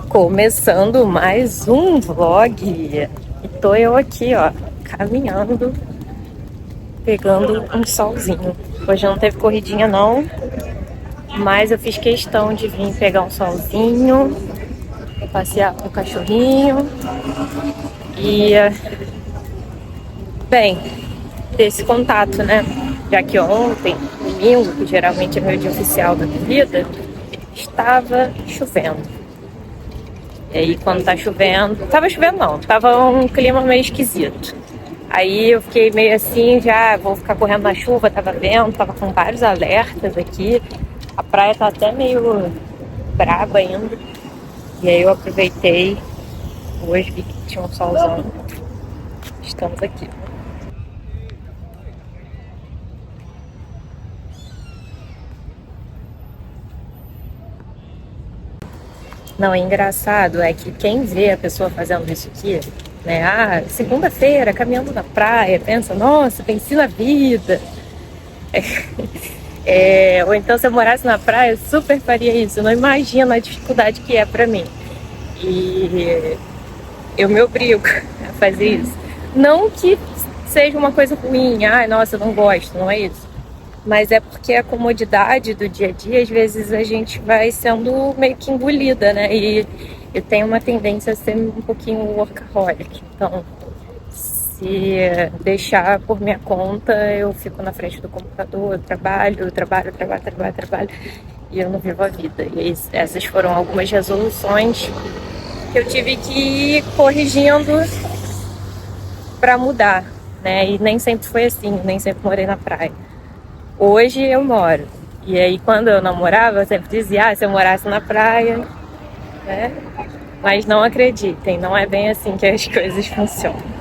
Começando mais um vlog. E tô eu aqui, ó, caminhando, pegando um solzinho. Hoje não teve corridinha não, mas eu fiz questão de vir pegar um solzinho, passear com o cachorrinho e, bem, ter esse contato, né? Já que ontem, domingo, que geralmente é meu dia oficial da vida, estava chovendo. E aí quando tá chovendo, tava chovendo não, tava um clima meio esquisito. Aí eu fiquei meio assim, já vou ficar correndo na chuva, tava vendo, tava com vários alertas aqui. A praia tá até meio braba ainda. E aí eu aproveitei, hoje vi que tinha um solzão. Estamos aqui. Não, é engraçado é que quem vê a pessoa fazendo isso aqui, né? Ah, segunda-feira, caminhando na praia, pensa, nossa, venci na vida. Ou então se eu morasse na praia, eu super faria isso. Eu não imagino a dificuldade que é pra mim. E eu me obrigo a fazer isso. Não que seja uma coisa ruim, ai, nossa, eu não gosto, não é isso. Mas é porque a comodidade do dia a dia, às vezes a gente vai sendo meio que engolida, né? E eu tenho uma tendência a ser um pouquinho workaholic. Então, se deixar por minha conta, eu fico na frente do computador, trabalho, e eu não vivo a vida. E essas foram algumas resoluções que eu tive que ir corrigindo para mudar, né? E nem sempre foi assim, nem sempre morei na praia. Hoje eu moro. E aí quando eu namorava, eu sempre dizia, se eu morasse na praia, né? Mas não acreditem, não é bem assim que as coisas funcionam.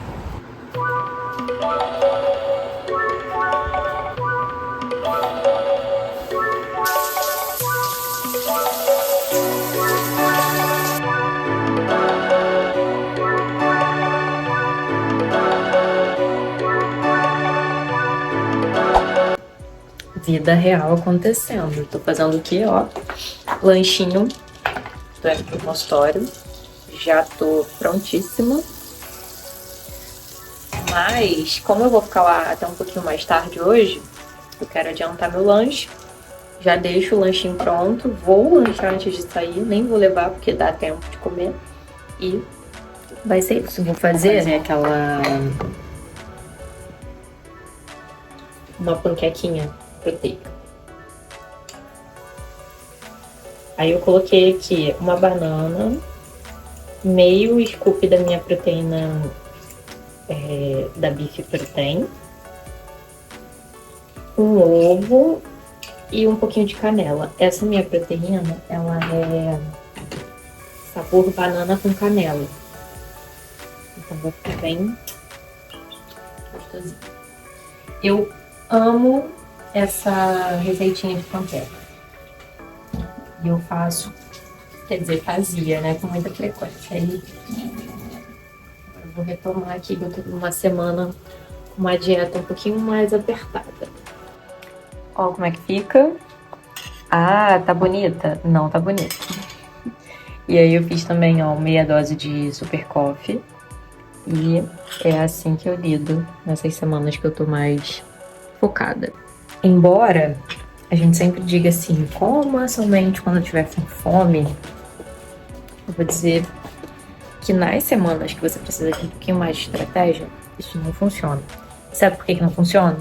Vida real acontecendo. Tô fazendo aqui, ó, lanchinho. Tô indo pro consultório. Já tô prontíssima. Mas, como eu vou ficar lá até um pouquinho mais tarde hoje, eu quero adiantar meu lanche. Já deixo o lanchinho pronto. Vou lanchar antes de sair. Nem vou levar porque dá tempo de comer. E vai ser isso. Vou fazer aquela... uma panquequinha proteica. Aí eu coloquei aqui uma banana, meio scoop da minha proteína da Beef Protein, um ovo e um pouquinho de canela. Essa minha proteína, ela é sabor banana com canela. Então vai ficar bem gostosinho. Eu amo essa receitinha de panqueca. E eu faço, quer dizer, fazia, né, com muita frequência. Aí eu vou retomar aqui, que eu tô numa semana com uma dieta um pouquinho mais apertada. Ó como é que fica. Ah, tá bonita? Não tá bonita. E aí eu fiz também, ó, meia dose de Super Coffee. E é assim que eu lido nessas semanas que eu tô mais focada. Embora a gente sempre diga assim, coma somente quando tiver com fome, eu vou dizer que nas semanas que você precisa de um pouquinho mais de estratégia, isso não funciona. Sabe por que não funciona?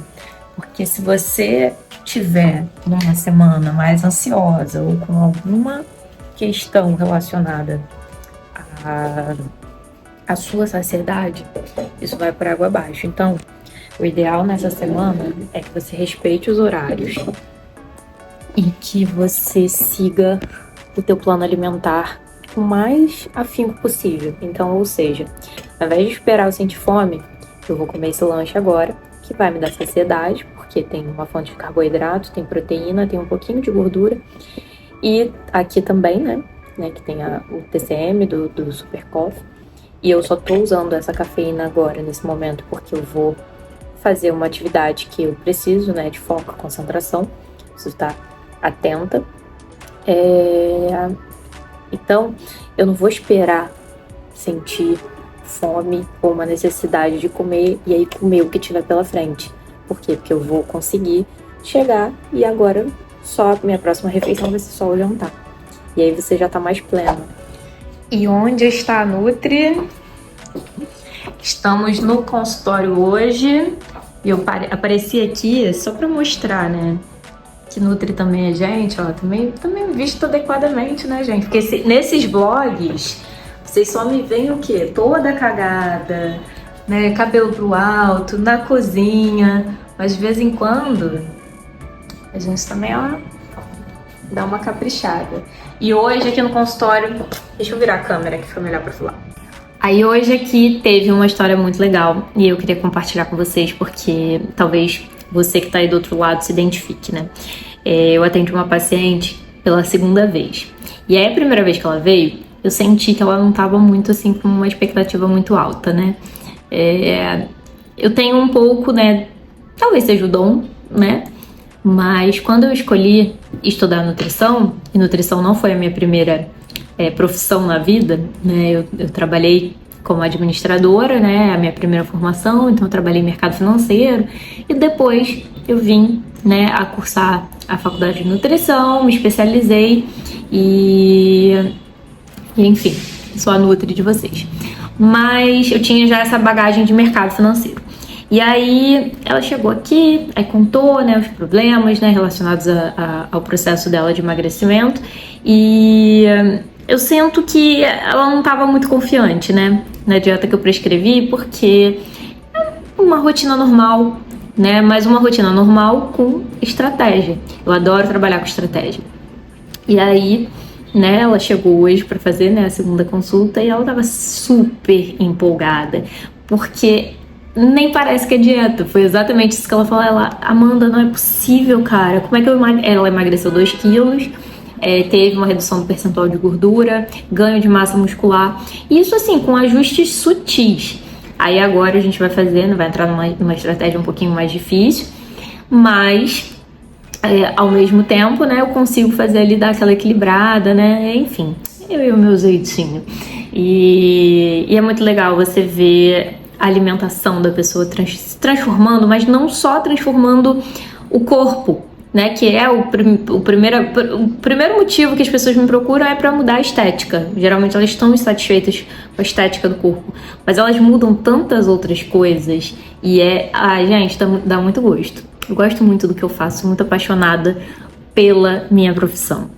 Porque se você tiver numa semana mais ansiosa ou com alguma questão relacionada à sua saciedade, isso vai por água abaixo. Então, o ideal nessa semana é que você respeite os horários e que você siga o teu plano alimentar o mais afinco possível. Então, ou seja, ao invés de esperar eu sentir fome, eu vou comer esse lanche agora, que vai me dar saciedade, porque tem uma fonte de carboidrato, tem proteína, tem um pouquinho de gordura. E aqui também, né, que tem o TCM do Super Coffee. E eu só tô usando essa cafeína agora, nesse momento, porque eu vou fazer uma atividade que eu preciso, né, de foco, concentração, preciso estar atenta. Então, eu não vou esperar sentir fome ou uma necessidade de comer e aí comer o que tiver pela frente. Por quê? Porque eu vou conseguir chegar e agora só minha próxima refeição vai ser só o jantar. E aí você já tá mais pleno. E onde está a Nutri? Estamos no consultório hoje e eu apareci aqui só pra mostrar, né? Que Nutri também é gente, ó, também visto adequadamente, né, gente? Porque nesses vlogs, vocês só me veem o quê? Toda cagada, né? Cabelo pro alto, na cozinha. Mas de vez em quando, a gente também, ó, dá uma caprichada. E hoje aqui no consultório, deixa eu virar a câmera que fica melhor pra falar. Aí hoje aqui teve uma história muito legal e eu queria compartilhar com vocês porque talvez você que tá aí do outro lado se identifique, né? Eu atendi uma paciente pela segunda vez. E aí a primeira vez que ela veio, eu senti que ela não tava muito assim com uma expectativa muito alta, né? Eu tenho um pouco, né? Talvez seja o dom, né? Mas quando eu escolhi estudar nutrição, e nutrição não foi a minha primeira profissão na vida, né? Eu trabalhei como administradora, né? A minha primeira formação, então eu trabalhei em mercado financeiro e depois eu vim, né, a cursar a faculdade de nutrição, me especializei e enfim, sou a Nutri de vocês. Mas eu tinha já essa bagagem de mercado financeiro. E aí ela chegou aqui, aí contou, né, os problemas, né, relacionados ao processo dela de emagrecimento e eu sinto que ela não estava muito confiante, né, na dieta que eu prescrevi, porque é uma rotina normal, né, mas uma rotina normal com estratégia. Eu adoro trabalhar com estratégia. E aí, né, ela chegou hoje para fazer, né, a segunda consulta e ela estava super empolgada, porque nem parece que é dieta. Foi exatamente isso que ela falou. Ela, Amanda, não é possível, cara. Como é que ela emagreceu 2 quilos, teve uma redução do percentual de gordura, ganho de massa muscular. Isso assim, com ajustes sutis. Aí agora a gente vai fazer, vai entrar numa estratégia um pouquinho mais difícil, mas ao mesmo tempo, né, eu consigo fazer ali, dar aquela equilibrada, né, enfim, eu e o meu jeitinho. E é muito legal você ver a alimentação da pessoa se transformando, mas não só transformando o corpo, né, que é o primeiro motivo que as pessoas me procuram é para mudar a estética. Geralmente elas estão insatisfeitas com a estética do corpo, mas elas mudam tantas outras coisas e gente, dá muito gosto. Eu gosto muito do que eu faço, sou muito apaixonada pela minha profissão.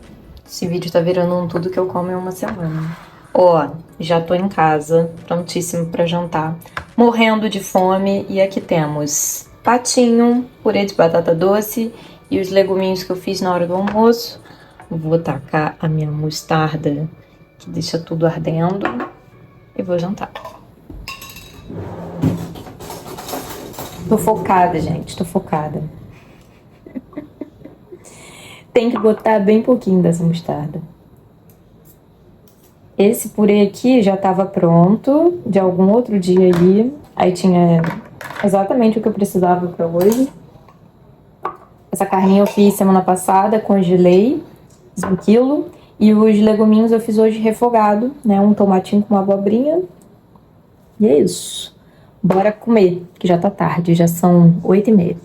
Esse vídeo tá virando um tudo que eu como em uma semana. Ó, já tô em casa, prontíssimo pra jantar, morrendo de fome e aqui temos patinho, purê de batata doce e os leguminhos que eu fiz na hora do almoço. Vou tacar a minha mostarda, que deixa tudo ardendo, e vou jantar. Tô focada, gente, tô focada. Tem que botar bem pouquinho dessa mostarda. Esse purê aqui já tava pronto, de algum outro dia aí. Aí tinha exatamente o que eu precisava pra hoje. Essa carninha eu fiz semana passada, congelei, 1 quilo. E os leguminhos eu fiz hoje refogado, né? Um tomatinho com uma abobrinha. E é isso. Bora comer, que já tá tarde, já são 8h30.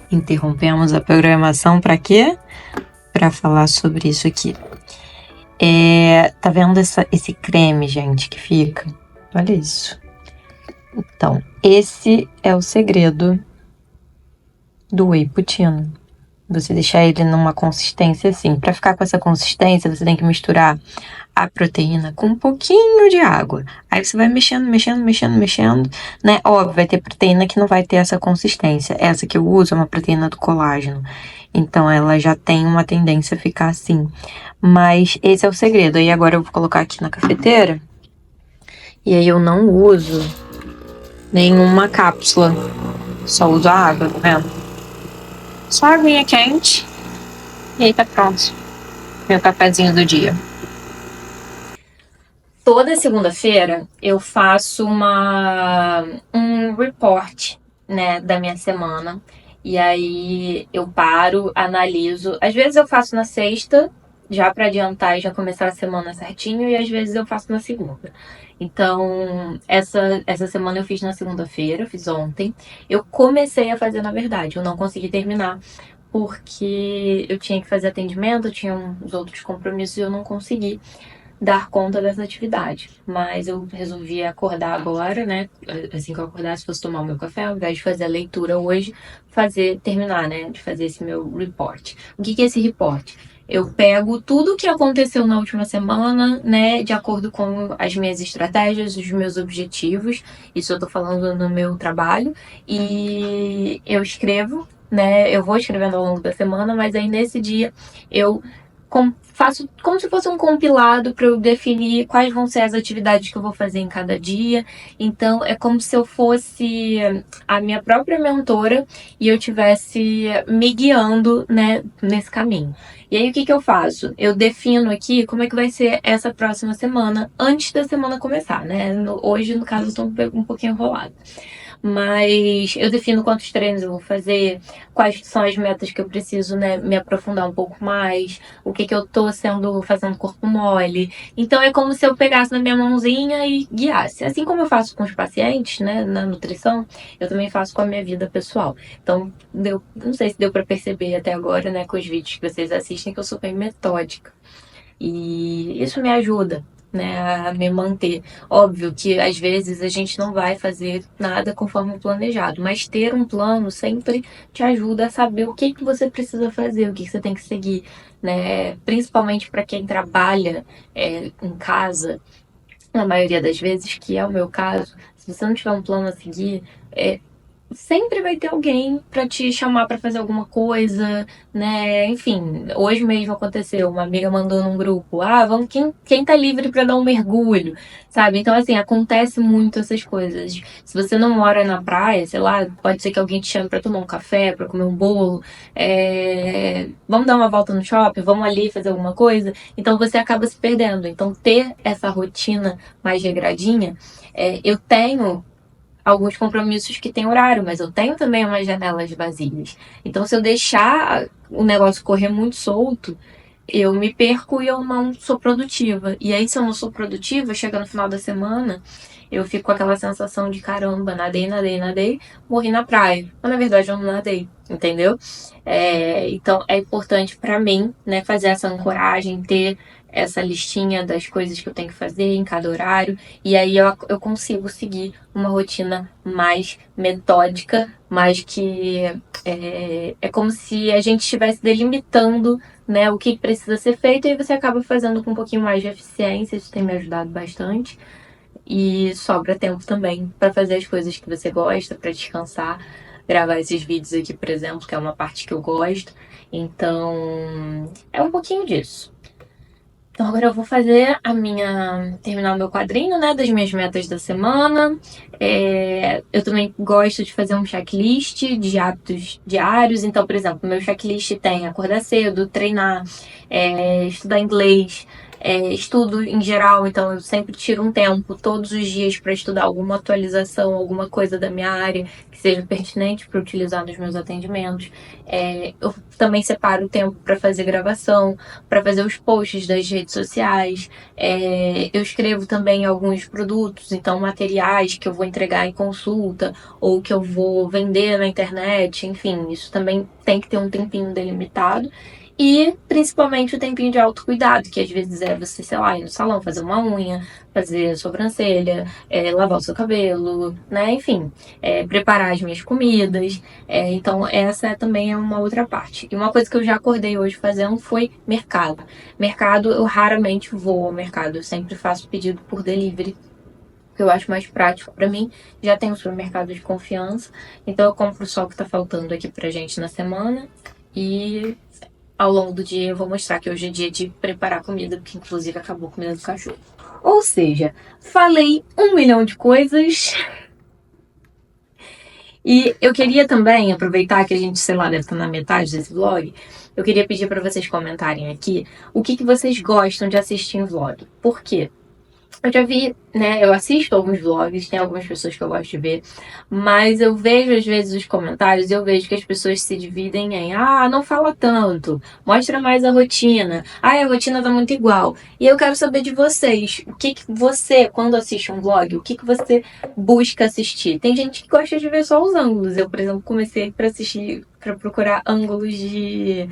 Interrompemos a programação para quê? Para falar sobre isso aqui. Tá vendo esse creme, gente, que fica? Olha isso. Então, esse é o segredo do whey puccino. Você deixar ele numa consistência assim. Para ficar com essa consistência, você tem que misturar a proteína com um pouquinho de água. Aí você vai mexendo, mexendo, mexendo, mexendo, né? Óbvio, vai ter proteína que não vai ter essa consistência. Essa que eu uso é uma proteína do colágeno. Então ela já tem uma tendência a ficar assim. Mas esse é o segredo. Aí agora eu vou colocar aqui na cafeteira. E aí eu não uso nenhuma cápsula. Só uso a água, tá vendo? Só a aguinha quente. E aí tá pronto. Meu cafezinho do dia. Toda segunda-feira eu faço um report, né, da minha semana. E aí eu paro, analiso. Às vezes eu faço na sexta, já para adiantar e já começar a semana certinho, e às vezes eu faço na segunda. Então, essa semana eu fiz na segunda-feira, fiz ontem. Eu comecei a fazer, na verdade, eu não consegui terminar, porque eu tinha que fazer atendimento, eu tinha uns outros compromissos e eu não consegui dar conta dessa atividade. Mas eu resolvi acordar agora, né? Assim que eu acordasse, fosse tomar o meu café, ao invés de fazer a leitura hoje, terminar, né? De fazer esse meu report. O que é esse report? Eu pego tudo o que aconteceu na última semana, né, de acordo com as minhas estratégias, os meus objetivos. Isso eu tô falando no meu trabalho. E eu escrevo, né, eu vou escrevendo ao longo da semana, mas aí nesse dia eu faço como se fosse um compilado para eu definir quais vão ser as atividades que eu vou fazer em cada dia. Então é como se eu fosse a minha própria mentora e eu tivesse me guiando, né, nesse caminho. E aí o que eu faço? Eu defino aqui como é que vai ser essa próxima semana antes da semana começar, né? Hoje, no caso, eu tô um pouquinho enrolada. Mas eu defino quantos treinos eu vou fazer, quais são as metas que eu preciso, né, me aprofundar um pouco mais, o que eu tô fazendo corpo mole. Então é como se eu pegasse na minha mãozinha e guiasse. Assim como eu faço com os pacientes, né, na nutrição, eu também faço com a minha vida pessoal. Então, não sei se deu para perceber até agora, né, com os vídeos que vocês assistem, que eu sou bem metódica. E isso me ajuda, né, a me manter. Óbvio que às vezes a gente não vai fazer nada conforme planejado, mas ter um plano sempre te ajuda a saber o que você precisa fazer, o que você tem que seguir, né? Principalmente para quem trabalha em casa, na maioria das vezes, que é o meu caso, se você não tiver um plano a seguir, sempre vai ter alguém para te chamar para fazer alguma coisa, né? Enfim, hoje mesmo aconteceu, uma amiga mandou num grupo, vamos, quem tá livre para dar um mergulho, sabe? Então, assim, acontece muito essas coisas. Se você não mora na praia, sei lá, pode ser que alguém te chame para tomar um café, para comer um bolo, vamos dar uma volta no shopping, vamos ali fazer alguma coisa. Então, você acaba se perdendo. Então, ter essa rotina mais regradinha, eu tenho alguns compromissos que têm horário, mas eu tenho também umas janelas vazias. Então, se eu deixar o negócio correr muito solto, eu me perco e eu não sou produtiva. E aí, se eu não sou produtiva, chega no final da semana, eu fico com aquela sensação de caramba, nadei, nadei, nadei, morri na praia. Mas na verdade eu não nadei, entendeu? Então é importante para mim, né, fazer essa ancoragem, ter essa listinha das coisas que eu tenho que fazer em cada horário, e aí eu consigo seguir uma rotina mais metódica, mais que é como se a gente estivesse delimitando, né, o que precisa ser feito, e aí você acaba fazendo com um pouquinho mais de eficiência. Isso tem me ajudado bastante. E sobra tempo também para fazer as coisas que você gosta, para descansar, gravar esses vídeos aqui, por exemplo, que é uma parte que eu gosto. Então, é um pouquinho disso. Então agora eu vou terminar o meu quadrinho, né, das minhas metas da semana. Eu também gosto de fazer um checklist de hábitos diários. Então, por exemplo, meu checklist tem acordar cedo, treinar, estudar inglês, estudo em geral. Então eu sempre tiro um tempo todos os dias para estudar alguma atualização, alguma coisa da minha área que seja pertinente para utilizar nos meus atendimentos. Eu também separo o tempo para fazer gravação, para fazer os posts das redes sociais. Eu escrevo também alguns produtos, então materiais que eu vou entregar em consulta ou que eu vou vender na internet, enfim, isso também tem que ter um tempinho delimitado. E principalmente o tempinho de autocuidado, que às vezes é você, sei lá, ir no salão, fazer uma unha, fazer sobrancelha, lavar o seu cabelo, né? Enfim, preparar as minhas comidas. Então, essa também é uma outra parte. E uma coisa que eu já acordei hoje fazendo foi mercado. Mercado, eu raramente vou ao mercado, eu sempre faço pedido por delivery, que eu acho mais prático pra mim. Já tenho um supermercado de confiança, então eu compro só o que tá faltando aqui pra gente na semana. E ao longo do dia eu vou mostrar que hoje é dia de preparar comida, porque inclusive acabou a comida do cachorro. Ou seja, falei 1 milhão de coisas. E eu queria também aproveitar que a gente, sei lá, deve estar na metade desse vlog. Eu queria pedir para vocês comentarem aqui o que vocês gostam de assistir em vlog. Por quê? Eu já vi, né? Eu assisto alguns vlogs, tem algumas pessoas que eu gosto de ver, mas eu vejo às vezes os comentários e eu vejo que as pessoas se dividem em não fala tanto, mostra mais a rotina, a rotina tá muito igual. E eu quero saber de vocês, o que você, quando assiste um vlog, o que você busca assistir? Tem gente que gosta de ver só os ângulos. Eu, por exemplo, comecei para assistir, para procurar ângulos de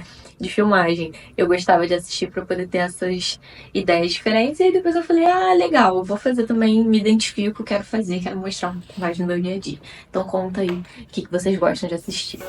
filmagem. Eu gostava de assistir para poder ter essas ideias diferentes. E aí depois eu falei, legal, eu vou fazer também, me identifico, quero fazer, quero mostrar um pouco mais no meu dia a dia. Então conta aí o que vocês gostam de assistir.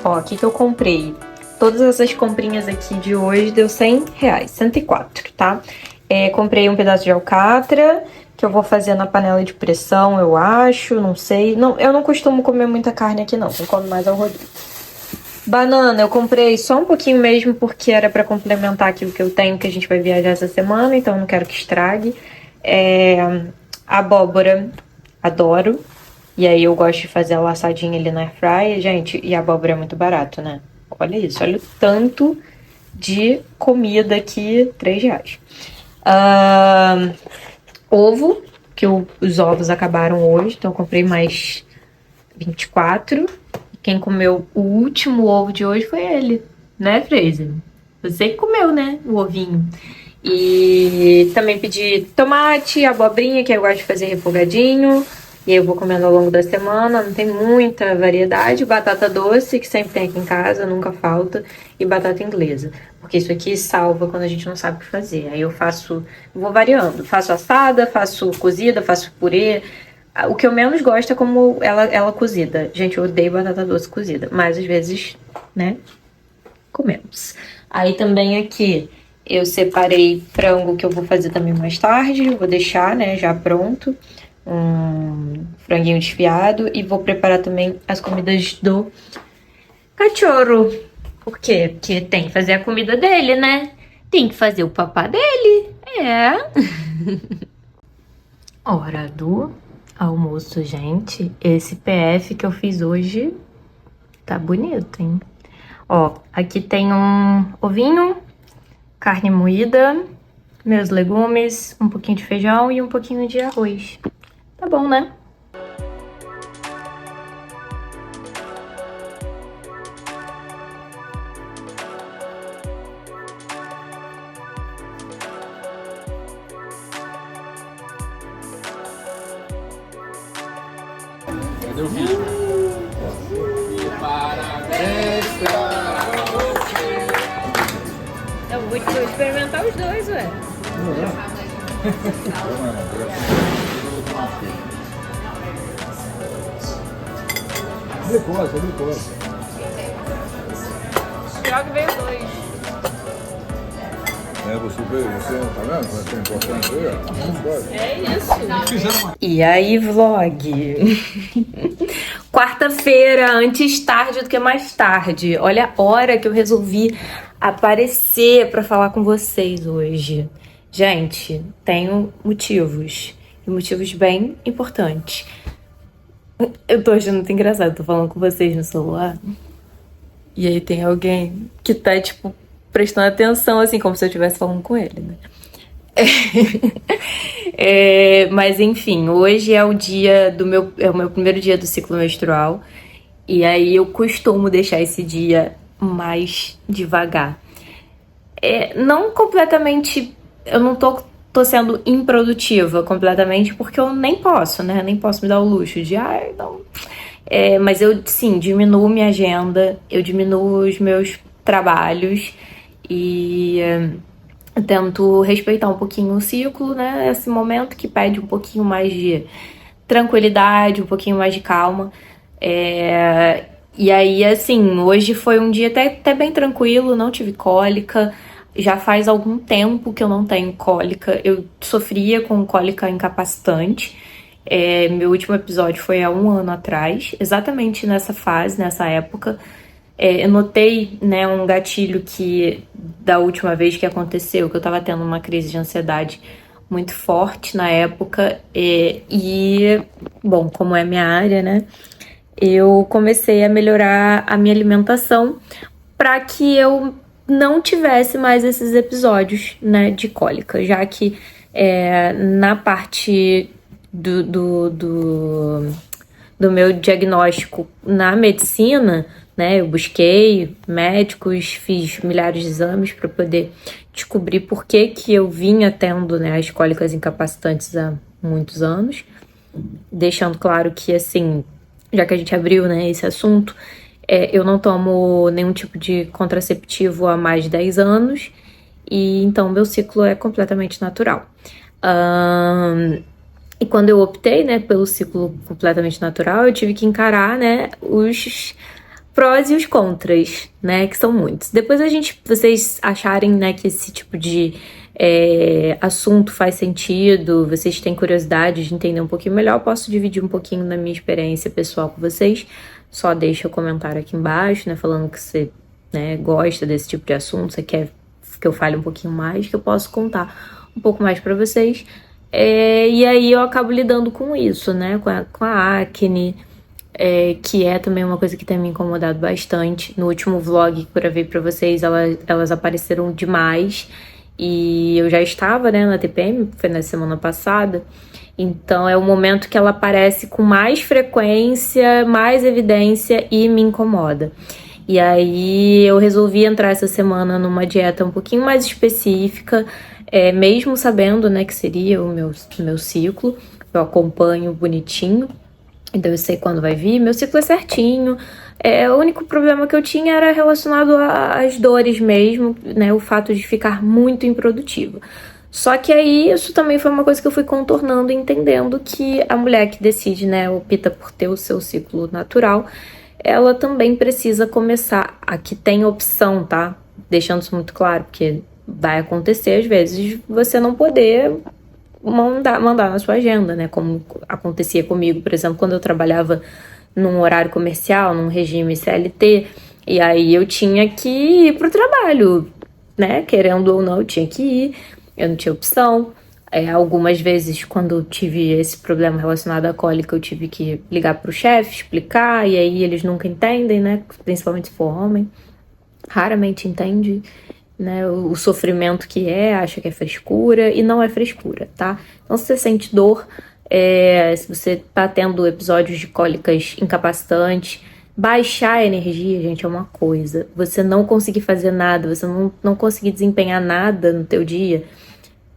Ó, aqui que eu comprei. Todas essas comprinhas aqui de hoje deu R$100, 104, tá? Comprei um pedaço de alcatra, que eu vou fazer na panela de pressão, eu acho, não sei. Não, eu não costumo comer muita carne aqui não, eu como mais ao Rodrigo. Banana, eu comprei só um pouquinho mesmo, porque era pra complementar aquilo que eu tenho, que a gente vai viajar essa semana, então eu não quero que estrague. Abóbora, adoro. E aí eu gosto de fazer ela assadinha ali na airfryer, gente, e a abóbora é muito barato, né? Olha isso, olha o tanto de comida aqui, R$3. Ovo, que os ovos acabaram hoje, então eu comprei mais 24. Quem comeu o último ovo de hoje foi ele, né, Fraser? Você que comeu, né, o ovinho. E também pedi tomate, abobrinha, que eu gosto de fazer refogadinho. E aí eu vou comendo ao longo da semana, não tem muita variedade. Batata doce, que sempre tem aqui em casa, nunca falta. E batata inglesa, porque isso aqui salva quando a gente não sabe o que fazer. Aí eu vou variando. Faço assada, faço cozida, faço purê. O que eu menos gosto é como ela cozida. Gente, eu odeio batata doce cozida, mas às vezes, né, comemos. Aí também aqui eu separei frango que eu vou fazer também mais tarde. Vou deixar, né, já pronto. Um franguinho desfiado. E vou preparar também as comidas do cachorro. Por quê? Porque tem que fazer a comida dele, né? Tem que fazer o papá dele. Hora do almoço, gente. Esse PF que eu fiz hoje tá bonito, hein? Ó, aqui tem um ovinho, carne moída, meus legumes, um pouquinho de feijão e um pouquinho de arroz. Tá bom, né? Cadê o vídeo? E parabéns pra você. Eu vou experimentar os dois, ué. Depois. Pior que veio dois. Você tá vendo? Vai ser importante aí, É isso. E aí, vlog? Quarta-feira, antes tarde do que mais tarde. Olha a hora que eu resolvi aparecer pra falar com vocês hoje. Gente, tenho motivos. E motivos bem importantes. Eu tô achando muito engraçado, tô falando com vocês no celular. E aí tem alguém que tá, tipo, prestando atenção, assim, como se eu estivesse falando com ele, né? Mas enfim, hoje é o dia é o meu primeiro dia do ciclo menstrual. E aí eu costumo deixar esse dia mais devagar. Não completamente. Eu não tô sendo improdutiva completamente, porque eu nem posso, né? Nem posso me dar o luxo de, não. Mas eu, sim, diminuo minha agenda, eu diminuo os meus trabalhos e eu tento respeitar um pouquinho o ciclo, né? Esse momento que pede um pouquinho mais de tranquilidade, um pouquinho mais de calma. E aí, assim, hoje foi um dia até bem tranquilo, não tive cólica. Já faz algum tempo que eu não tenho cólica. Eu sofria com cólica incapacitante. Meu último episódio foi há 1 ano atrás, exatamente nessa fase, nessa época. Eu notei, né, um gatilho que da última vez que aconteceu, que eu tava tendo uma crise de ansiedade muito forte na época. Bom, como é minha área, né, eu comecei a melhorar a minha alimentação para que eu não tivesse mais esses episódios, né, de cólica, já que na parte do meu diagnóstico na medicina, né, eu busquei médicos, fiz milhares de exames para poder descobrir por que eu vinha tendo, né, as cólicas incapacitantes há muitos anos, deixando claro que, assim, já que a gente abriu, né, esse assunto, eu não tomo nenhum tipo de contraceptivo há mais de 10 anos, e então meu ciclo é completamente natural. E quando eu optei, né, pelo ciclo completamente natural, eu tive que encarar, né, os prós e os contras, né, que são muitos. Depois vocês acharem, né, que esse tipo de assunto faz sentido, vocês têm curiosidade de entender um pouquinho melhor, eu posso dividir um pouquinho da minha experiência pessoal com vocês. Só deixa o comentário aqui embaixo, né, falando que você, né, gosta desse tipo de assunto, você quer que eu fale um pouquinho mais, que eu posso contar um pouco mais pra vocês. E aí eu acabo lidando com isso, né, com a acne, que é também uma coisa que tem me incomodado bastante. No último vlog que eu gravei pra vocês, elas apareceram demais, e eu já estava, né, na TPM, foi na semana passada. Então é o momento que ela aparece com mais frequência, mais evidência e me incomoda. E aí eu resolvi entrar essa semana numa dieta um pouquinho mais específica, mesmo sabendo, né, que seria o meu ciclo. Eu acompanho bonitinho, então eu sei quando vai vir, meu ciclo é certinho. O único problema que eu tinha era relacionado às dores mesmo, né, o fato de ficar muito improdutiva. Só que aí isso também foi uma coisa que eu fui contornando, entendendo que a mulher que decide, né, opta por ter o seu ciclo natural, ela também precisa começar. Aqui tem opção, tá? Deixando isso muito claro, porque vai acontecer às vezes você não poder mandar na sua agenda, né? Como acontecia comigo, por exemplo, quando eu trabalhava num horário comercial, num regime CLT, e aí eu tinha que ir pro trabalho, né? Querendo ou não, eu tinha que ir. Eu não tinha opção. Algumas vezes, quando eu tive esse problema relacionado à cólica, eu tive que ligar pro chefe, explicar, e aí eles nunca entendem, né? Principalmente se for homem. Raramente entende, né? O sofrimento que acha que é frescura, e não é frescura, tá? Então, se você sente dor, se você tá tendo episódios de cólicas incapacitantes, baixar a energia, gente, é uma coisa. Você não conseguir fazer nada, você não conseguir desempenhar nada no teu dia,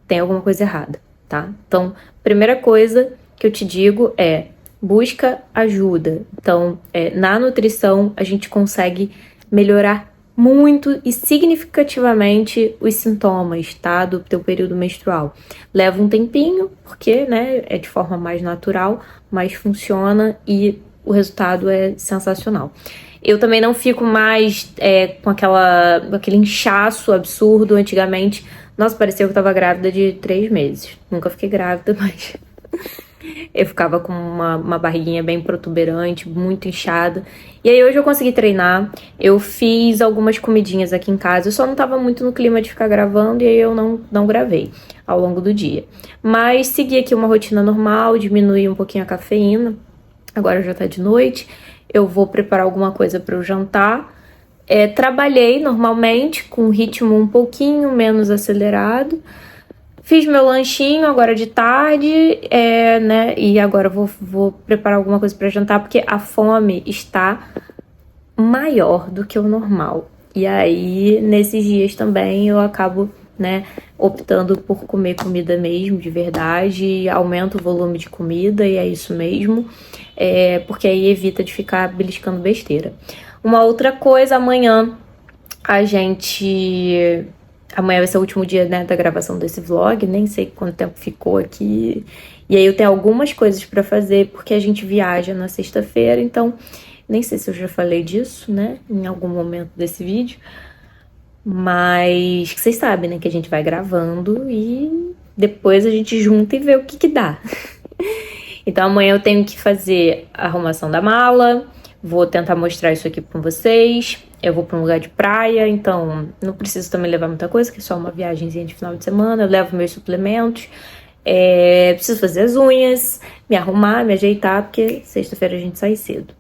tem alguma coisa errada, tá? Então, primeira coisa que eu te digo busca ajuda. Então, na nutrição, a gente consegue melhorar muito e significativamente os sintomas, tá? Do teu período menstrual. Leva um tempinho, porque, né, é de forma mais natural, mas funciona e o resultado é sensacional. Eu também não fico mais com aquele inchaço absurdo. Antigamente, nossa, parecia que eu tava grávida de 3 meses. Nunca fiquei grávida, mas Eu ficava com uma barriguinha bem protuberante, muito inchada. E aí hoje eu consegui treinar. Eu fiz algumas comidinhas aqui em casa. Eu só não tava muito no clima de ficar gravando e aí eu não gravei ao longo do dia. Mas segui aqui uma rotina normal, diminuí um pouquinho a cafeína. Agora já tá de noite. Eu vou preparar alguma coisa para o jantar. Trabalhei normalmente, com um ritmo um pouquinho menos acelerado. Fiz meu lanchinho agora de tarde, né? E agora eu vou preparar alguma coisa para jantar, porque a fome está maior do que o normal. E aí, nesses dias também, eu acabo, né, optando por comer comida mesmo, de verdade. Aumento o volume de comida e é isso mesmo. Porque aí evita de ficar beliscando besteira. Uma outra coisa, amanhã vai ser o último dia, né, da gravação desse vlog, nem sei quanto tempo ficou aqui. E aí eu tenho algumas coisas pra fazer, porque a gente viaja na sexta-feira, então nem sei se eu já falei disso, né, em algum momento desse vídeo. Mas vocês sabem, né, que a gente vai gravando e depois a gente junta e vê o que dá. Então amanhã eu tenho que fazer a arrumação da mala, vou tentar mostrar isso aqui com vocês. Eu vou pra um lugar de praia, então não preciso também levar muita coisa, que é só uma viagemzinha de final de semana. Eu levo meus suplementos, preciso fazer as unhas, me arrumar, me ajeitar, porque sexta-feira a gente sai cedo.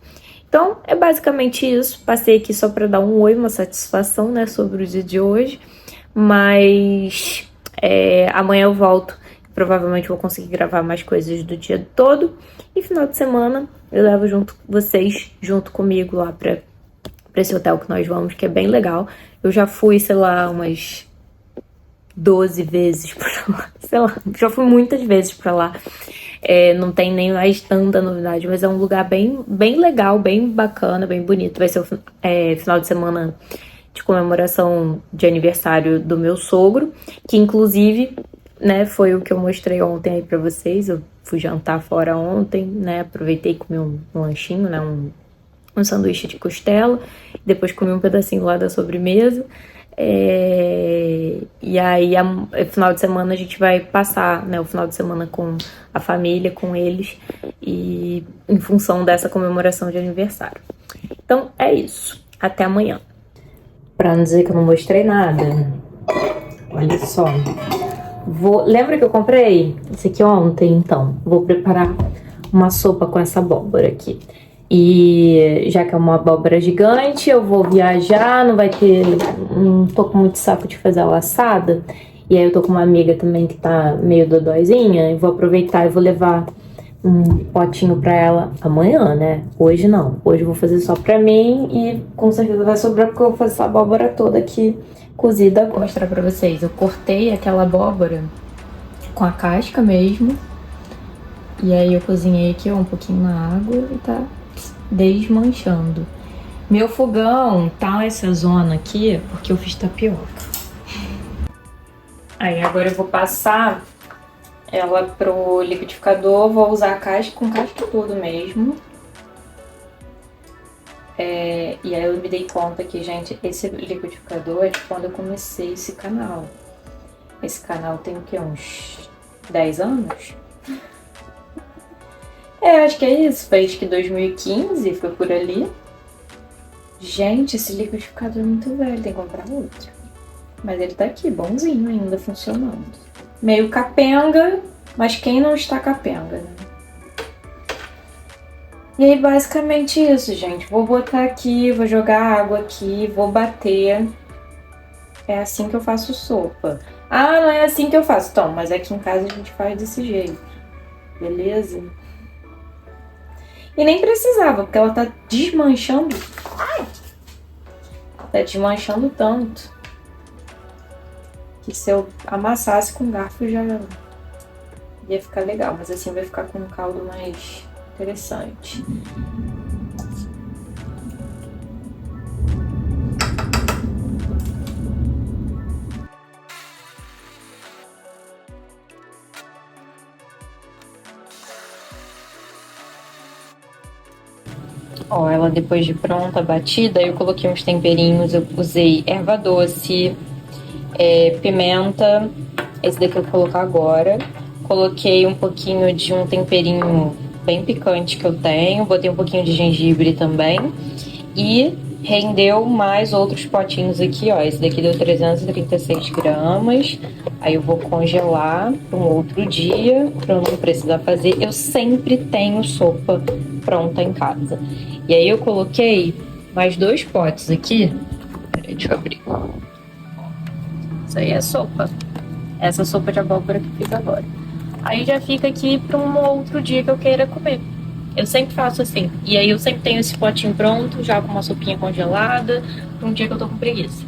Então é basicamente isso. Passei aqui só pra dar um oi, uma satisfação, né, sobre o dia de hoje. Mas amanhã eu volto. Provavelmente vou conseguir gravar mais coisas do dia todo. E final de semana eu levo vocês junto comigo lá pra esse hotel que nós vamos, que é bem legal. Eu já fui, sei lá, umas 12 vezes pra lá. Sei lá, já fui muitas vezes pra lá. Não tem nem mais tanta novidade, mas é um lugar bem, bem legal, bem bacana, bem bonito. Vai ser o final de semana de comemoração de aniversário do meu sogro, que inclusive, né, foi o que eu mostrei ontem aí pra vocês. Eu fui jantar fora ontem, né, aproveitei e comi um lanchinho, né, um sanduíche de costela, depois comi um pedacinho lá da sobremesa. E aí, final de semana a gente vai passar, né, o final de semana com a família, com eles, e em função dessa comemoração de aniversário. Então é isso, até amanhã. Pra não dizer que eu não mostrei nada, olha só. Lembra que eu comprei esse aqui ontem? Então, vou preparar uma sopa com essa abóbora aqui. E já que é uma abóbora gigante, eu vou viajar, não tô com muito saco de fazer ela assada. E aí eu tô com uma amiga também que tá meio dodóizinha, e vou aproveitar e vou levar um potinho pra ela amanhã, né? Hoje não, hoje eu vou fazer só pra mim e com certeza vai sobrar porque eu vou fazer essa abóbora toda aqui cozida agora. Vou mostrar pra vocês, eu cortei aquela abóbora com a casca mesmo. E aí eu cozinhei aqui, ó, um pouquinho na água e tá desmanchando. Meu fogão tá essa zona aqui porque eu fiz tapioca. Aí agora eu vou passar ela pro liquidificador, vou usar a casca com casca tudo mesmo. E aí eu me dei conta que, gente, esse liquidificador é de quando eu comecei esse canal. Esse canal tem o que, uns 10 anos? Acho que é isso, foi acho que 2015, foi por ali. Gente, esse liquidificador é muito velho, tem que comprar outro. Mas ele tá aqui, bonzinho ainda, funcionando. Meio capenga, mas quem não está capenga, né? E aí, basicamente isso, gente. Vou botar aqui, vou jogar água aqui, vou bater. É assim que eu faço sopa. Ah, não é assim que eu faço. Então, mas aqui em casa a gente faz desse jeito. Beleza? E nem precisava, porque ela tá desmanchando. Ai! Tá desmanchando tanto que se eu amassasse com garfo já ia ficar legal. Mas assim vai ficar com um caldo mais interessante. Ó, ela depois de pronta, batida, eu coloquei uns temperinhos, eu usei erva doce, pimenta, esse daqui eu vou colocar agora, Coloquei um pouquinho de um temperinho bem picante que eu tenho, botei um pouquinho de gengibre também e rendeu mais outros potinhos aqui, ó. Esse daqui deu 336 gramas. Aí eu vou congelar para um outro dia, para eu não precisar fazer. Eu sempre tenho sopa pronta em casa. E aí eu coloquei mais 2 potes aqui. Peraí, deixa eu abrir. Isso aí é sopa. Essa sopa de abóbora que fica agora. Aí já fica aqui para um outro dia que eu queira comer. Eu sempre faço assim. E aí eu sempre tenho esse potinho pronto, já com uma sopinha congelada, para um dia que eu tô com preguiça.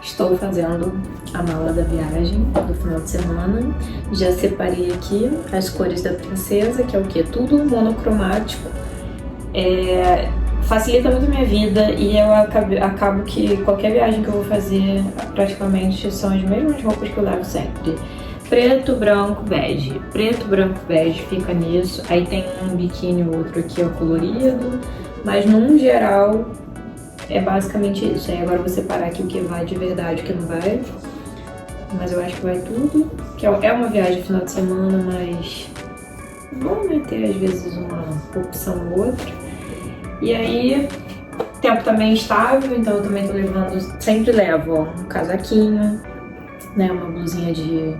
Estou fazendo a mala da viagem do final de semana. Já separei aqui as cores da princesa, que é o que? Tudo monocromático. Facilita muito a minha vida e eu acabo que qualquer viagem que eu vou fazer, praticamente são as mesmas roupas que eu levo sempre. Preto, branco, bege. Preto, branco, bege, fica nisso. Aí tem um biquíni ou outro aqui, ó, colorido. Mas, num geral, é basicamente isso. Aí agora eu vou separar aqui o que vai de verdade e o que não vai. Mas eu acho que vai tudo. Que é uma viagem final de semana, mas bom, né, ter às vezes uma opção ou outra. E aí, tempo também estável, então eu também tô levando, sempre levo, ó, um casaquinho, né, uma blusinha de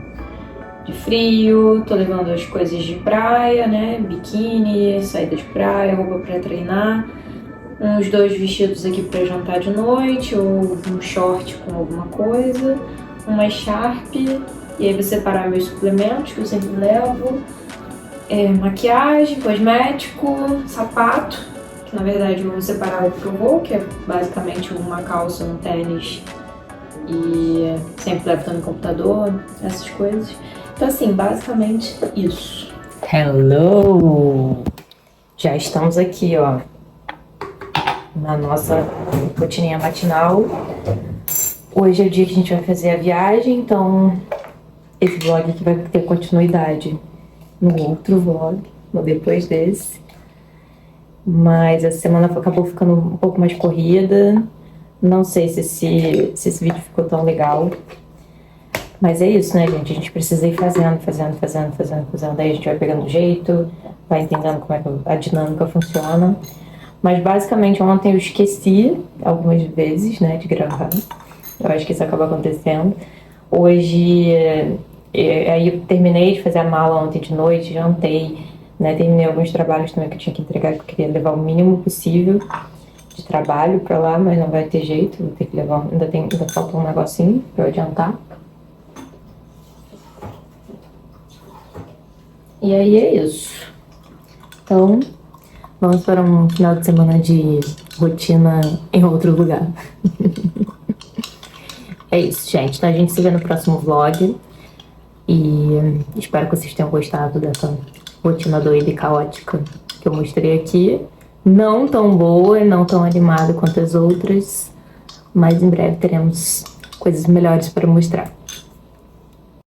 frio, tô levando as coisas de praia, né, biquíni, saída de praia, roupa pra treinar, uns 2 vestidos aqui pra jantar de noite, ou um short com alguma coisa, uma echarpe, e aí vou separar meus suplementos que eu sempre levo, maquiagem, cosmético, sapato, que na verdade eu vou separar o que eu vou, que é basicamente uma calça, um tênis, e sempre levo também computador, essas coisas. Então assim, basicamente isso. Hello! Já estamos aqui, ó, na nossa rotininha matinal. Hoje é o dia que a gente vai fazer a viagem, então esse vlog aqui vai ter continuidade no outro vlog, no depois desse. Mas essa semana acabou ficando um pouco mais corrida. Não sei se esse vídeo ficou tão legal. Mas é isso, né, gente? A gente precisa ir fazendo. Daí a gente vai pegando jeito, vai entendendo como é que a dinâmica funciona. Mas basicamente ontem eu esqueci algumas vezes, né, de gravar. Eu acho que isso acaba acontecendo. Hoje, aí eu terminei de fazer a mala ontem de noite, jantei, né, terminei alguns trabalhos também que eu tinha que entregar, que eu queria levar o mínimo possível de trabalho pra lá, mas não vai ter jeito, vou ter que levar, ainda falta um negocinho pra eu adiantar. E aí é isso. Então, vamos para um final de semana de rotina em outro lugar. É isso, gente. Então a gente se vê no próximo vlog. E espero que vocês tenham gostado dessa rotina doida e caótica que eu mostrei aqui. Não tão boa e não tão animada quanto as outras, mas em breve teremos coisas melhores para mostrar.